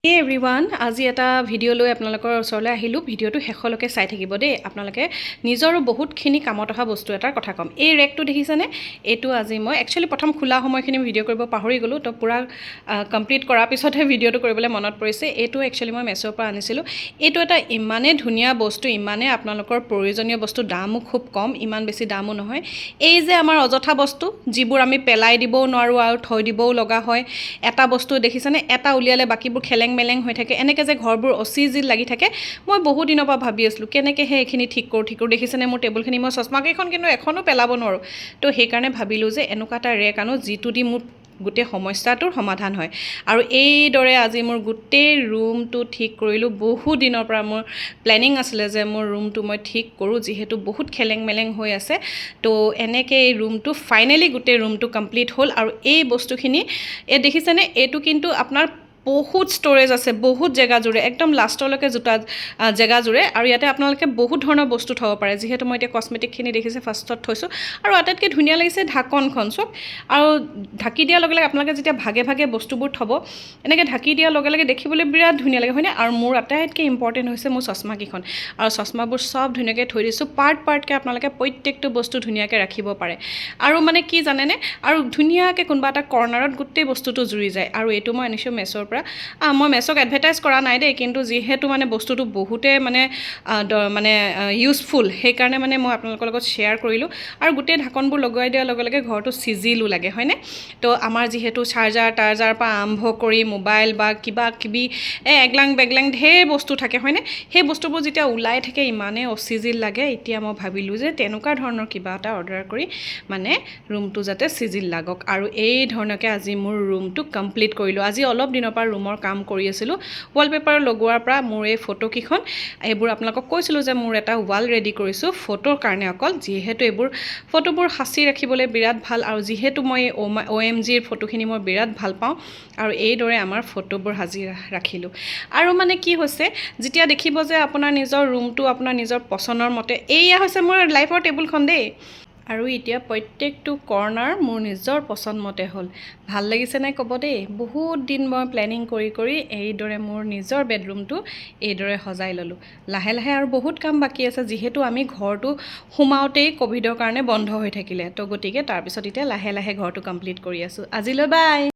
Hey everyone, আজি এটা video' লৈ আপোনালোকৰ ওচৰলৈ আহিলোঁ। ভিডিঅ'টো শেষলৈকে চাই থাকিব দেই। আপোনালোকে নিজৰো বহুতখিনি কামত অহা বস্তু এটাৰ কথা ক'ম। এই ৰেকটো দেখিছেনে? এইটো আজি মই একচুৱেলি প্ৰথম খোলা সময়খিনি ভিডিঅ' কৰিব পাহৰি গ'লোঁ, তো পুৰা কমপ্লিট কৰাৰ পিছতহে ভিডিঅ'টো কৰিবলৈ মনত পৰিছে। এইটো একচুৱেলি মই মেছ'ৰ পৰা আনিছিলোঁ। এইটো এটা ইমানেই ধুনীয়া বস্তু, ইমানেই আপোনালোকৰ প্ৰয়োজনীয় বস্তু, দামো খুব কম, ইমান বেছি দামো নহয়। এই যে আমাৰ অযথা বস্তু যিবোৰ আমি পেলাই দিবও নোৱাৰোঁ আৰু থৈ দিবও লগা হয়, এটা বস্তু দেখিছেনে? এটা উলিয়ালে বাকীবোৰ মেলেং হৈ থাকে, এনেকৈ যে ঘৰবোৰ অচিজিল লাগি থাকে। মই বহু দিনৰ পৰা ভাবি আছিলোঁ কেনেকৈহে এইখিনি ঠিক কৰোঁ। দেখিছেনে মোৰ টেবুলখিনি? মই চশমাকেইখন কিন্তু এখনো পেলাব নোৱাৰোঁ। তো সেইকাৰণে ভাবিলোঁ যে এনেকুৱা এটা ৰেক আনো যিটো দি মোৰ গোটেই সমস্যাটোৰ সমাধান হয়। আৰু এইদৰে আজি মোৰ গোটেই ৰুমটো ঠিক কৰিলোঁ। বহু দিনৰ পৰা মোৰ প্লেনিং আছিলে যে মোৰ ৰুমটো মই ঠিক কৰোঁ, যিহেতু বহুত মেলেং হৈ আছে। তো এনেকৈ এই ৰুমটো ফাইনেলি গোটেই ৰুমটো কমপ্লিট হ'ল। আৰু এই বস্তুখিনি দেখিছেনে? এইটো কিন্তু আপোনাৰ বহুত ষ্ট'ৰেজ আছে, বহুত জেগা জুৰে, একদম লাষ্টলৈকে জেগা জুৰে। আৰু ইয়াতে আপোনালোকে বহুত ধৰণৰ বস্তু থ'ব পাৰে, যিহেতু মই এতিয়া কছমেটিকখিনি দেখিছে ফাৰ্ষ্টত থৈছোঁ। আৰু আটাইতকৈ ধুনীয়া লাগিছে ঢাকনখন চব। আৰু ঢাকি দিয়াৰ লগে লগে আপোনালোকে যেতিয়া ভাগে ভাগে বস্তুবোৰ থ'ব, এনেকৈ ঢাকি দিয়াৰ লগে লগে দেখিবলৈ বিৰাট ধুনীয়া লাগে, হয়নে? আৰু মোৰ আটাইতকৈ ইম্পৰ্টেণ্ট হৈছে মোৰ চশমাকেইখন। আৰু চশমাবোৰ চব ধুনীয়াকৈ থৈ দিছোঁ, পাৰ্টকৈ আপোনালোকে প্ৰত্যেকটো বস্তু ধুনীয়াকৈ ৰাখিব পাৰে। আৰু মানে কি জানেনে? আৰু ধুনীয়াকৈ কোনোবা এটা কৰ্নাৰত গোটেই বস্তুটো জুৰি যায়। আৰু এইটো মই আনিছোঁ মেছ'ৰ পৰা। মই মেছ'ক এডভাৰটাইজ কৰা নাই দেই, কিন্তু যিহেতু মানে বস্তুটো বহুতে মানে ইউজফুল, সেইকাৰণে মানে মই আপোনালোকৰ লগত শ্বেয়াৰ কৰিলোঁ। আৰু গোটেই ঢাকনবোৰ লগাই দিয়াৰ লগে লগে ঘৰটো চিজিলো লাগে, হয়নে? তো আমাৰ যিহেতু চাৰ্জাৰ পৰা আৰম্ভ কৰি মোবাইল বা কিবা কিবি এগলাং বেগলাং ঢেৰ বস্তু থাকে, হয়নে? সেই বস্তুবোৰ যেতিয়া ওলাই থাকে ইমানেই অচিজিল লাগে। এতিয়া মই ভাবিলোঁ যে তেনেকুৱা ধৰণৰ কিবা এটা অৰ্ডাৰ কৰি মানে ৰুমটো যাতে চিজিল লাগক। আৰু এই ধৰণকৈ আজি মোৰ ৰুমটো কমপ্লিট কৰিলোঁ। আজি অলপ দিনৰ পৰা ৰুমৰ কাম কৰি আছিলোঁ। ৱালপেপাৰ লগোৱাৰ পৰা মোৰ এই ফটোকেইখন, এইবোৰ আপোনালোকক কৈছিলোঁ যে মোৰ এটা ৱাল ৰেডি কৰিছোঁ ফটোৰ কাৰণে অকল, যিহেতু এইবোৰ ফটোবোৰ সাঁচি ৰাখিবলৈ বিৰাট ভাল। আৰু যিহেতু মই OMGৰ ফটোখিনি মই বিৰাট ভাল পাওঁ, আৰু এইদৰে আমাৰ ফটোবোৰ সাজি ৰাখিলোঁ। আৰু মানে কি হৈছে, যেতিয়া দেখিব যে আপোনাৰ নিজৰ ৰুমটো আপোনাৰ নিজৰ পচন্দৰ মতে, এয়া হৈছে মোৰ লাইফৰ টেবুলখন দেই। আৰু এতিয়া প্ৰত্যেকটো কৰ্নাৰ মোৰ নিজৰ পচন্দ মতে হ'ল। ভাল লাগিছে নাই ক'ব দেই। বহুত দিন মই প্লেনিং কৰি এইদৰে মোৰ নিজৰ বেডৰুমটো এইদৰে সজাই ল'লোঁ। লাহে লাহে আৰু বহুত কাম বাকী আছে, যিহেতু আমি ঘৰটো সোমাওঁতেই ক'ভিডৰ কাৰণে বন্ধ হৈ থাকিলে। তো গতিকে তাৰপিছত এতিয়া লাহে লাহে ঘৰটো কমপ্লিট কৰি আছোঁ। আজিলৈ বাই।